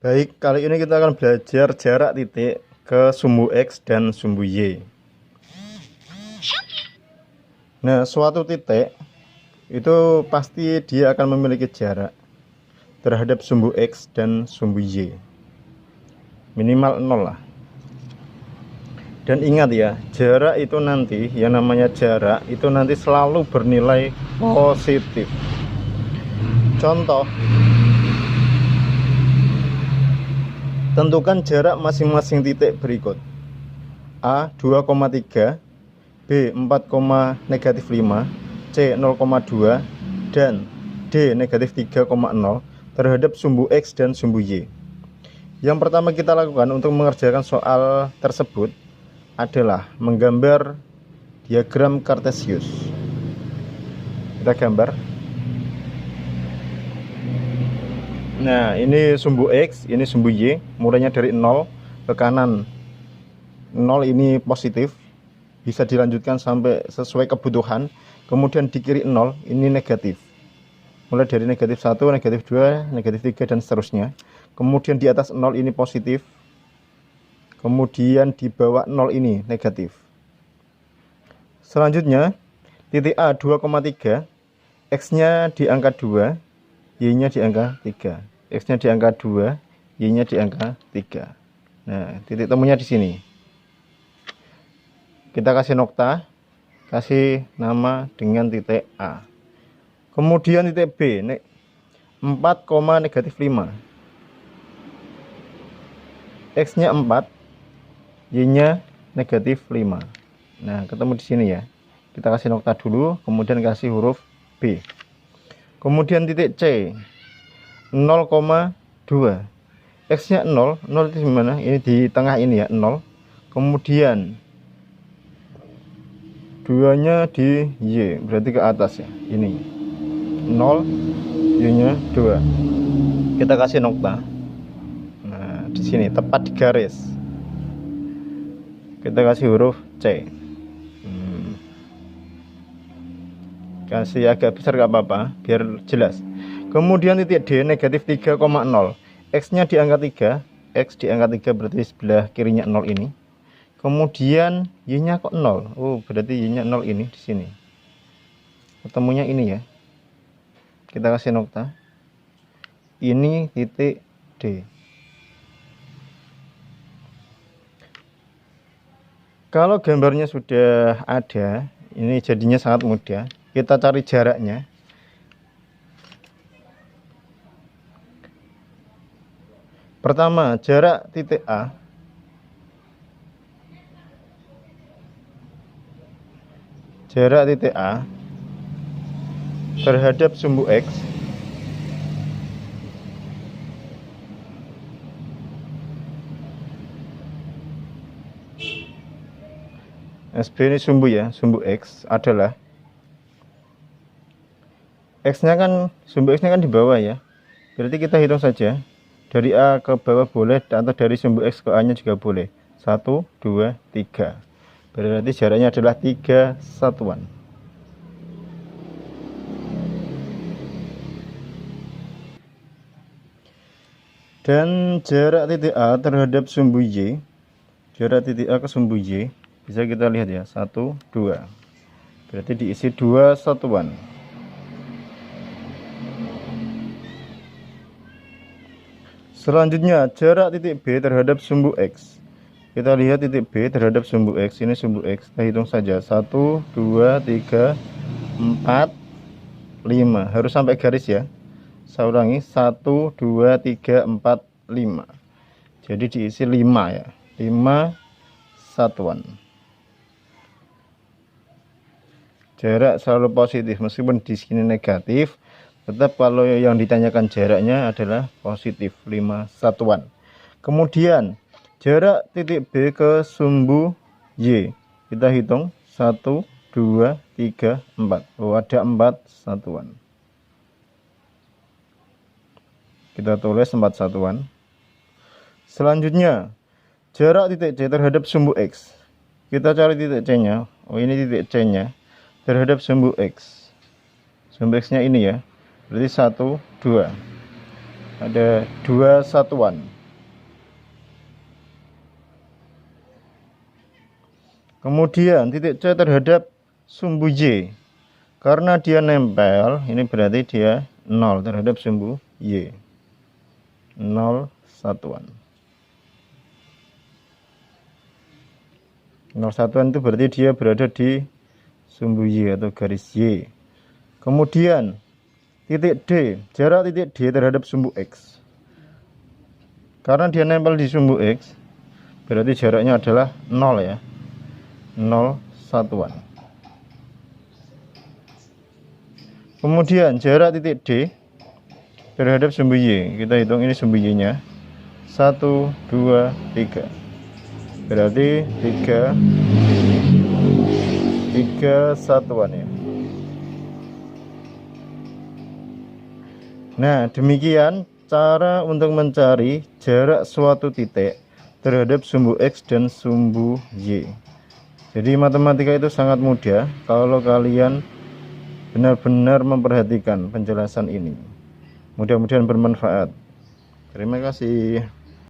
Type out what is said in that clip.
Baik, kali ini kita akan belajar jarak titik ke sumbu X dan sumbu Y. Nah, suatu titik itu pasti dia akan memiliki jarak terhadap sumbu X dan sumbu Y. Minimal 0 lah. Dan ingat ya, jarak itu nanti, yang namanya jarak itu nanti selalu bernilai positif. Contoh, tentukan jarak masing-masing titik berikut. A 2,3, B 4,-5, C 0,2, dan D -3,0 terhadap sumbu X dan sumbu Y. Yang pertama kita lakukan untuk mengerjakan soal tersebut adalah menggambar diagram Cartesius. Kita gambar. Nah, ini sumbu X, ini sumbu Y, mulainya dari 0 ke kanan. 0 ini positif, bisa dilanjutkan sampai sesuai kebutuhan. Kemudian di kiri 0, ini negatif. Mulai dari -1, -2, -3, dan seterusnya. Kemudian di atas 0 ini positif. Kemudian di bawah 0 ini negatif. Selanjutnya, titik A 2,3, X-nya di angka 2, Y-nya di angka 3. X-nya di angka 2, Y-nya di angka 3. Nah, titik temunya di sini. Kita kasih nokta, kasih nama dengan titik A. Kemudian titik B, 4,-5. X-nya 4, Y-nya -5. Nah, ketemu di sini ya. Kita kasih nokta dulu, kemudian kasih huruf B. Kemudian titik C, 0,2. X-nya 0, 0 itu di mana? Ini di tengah ini ya, 0. Kemudian 2-nya di Y, berarti ke atas ya. Ini 0, Y-nya 2. Kita kasih nokta. Nah, di sini tepat di garis. Kita kasih huruf C. Kasih agak besar gak apa-apa, biar jelas. Kemudian titik D, -3,0. X-nya di angka 3. X di angka 3 berarti sebelah kirinya 0 ini. Kemudian Y-nya kok 0. Oh, berarti Y-nya 0 ini di sini. Ketemunya ini ya. Kita kasih nokta. Ini titik D. Kalau gambarnya sudah ada, ini jadinya sangat mudah. Kita cari jaraknya. Pertama, jarak titik A. Jarak titik A terhadap sumbu X SB ini sumbu ya, sumbu X adalah X-nya kan, sumbu X-nya kan di bawah ya. Berarti kita hitung saja. Dari A ke bawah boleh, atau dari sumbu X ke A-nya juga boleh. 1, 2, 3. Berarti jaraknya adalah 3 satuan. Dan jarak titik A terhadap sumbu Y, jarak titik A ke sumbu Y, bisa kita lihat ya, 1, 2. Berarti diisi 2 satuan. Selanjutnya, jarak titik B terhadap sumbu X. Kita lihat titik B terhadap sumbu X. Ini sumbu X. Kita hitung saja. 1, 2, 3, 4, 5. Harus sampai garis ya. Saya ulangi. 1, 2, 3, 4, 5. Jadi diisi 5 ya. 5 satuan. Jarak selalu positif. Meskipun di sini negatif, tetap kalau yang ditanyakan jaraknya adalah positif, 5 satuan. Kemudian jarak titik B ke sumbu Y, kita hitung 1, 2, 3, 4. Oh, ada 4 satuan. Kita tulis 4 satuan. Selanjutnya, jarak titik C terhadap sumbu X. Kita cari titik C-nya. Oh, ini titik C-nya terhadap sumbu X. Sumbu X-nya ini ya. Berarti 1, 2. Ada 2 satuan. Kemudian titik C terhadap sumbu Y. Karena dia nempel, ini berarti dia 0 terhadap sumbu Y. 0 satuan. 0 satuan itu berarti dia berada di sumbu Y atau garis Y. Kemudian titik D, jarak titik D terhadap sumbu X. Karena dia nempel di sumbu X, berarti jaraknya adalah 0 ya. 0 satuan. Kemudian jarak titik D terhadap sumbu Y, kita hitung ini sumbu Y-nya 1, 2, 3. Berarti 3 satuan ya. Nah, demikian cara untuk mencari jarak suatu titik terhadap sumbu X dan sumbu Y. Jadi matematika itu sangat mudah kalau kalian benar-benar memperhatikan penjelasan ini. Mudah-mudahan bermanfaat. Terima kasih.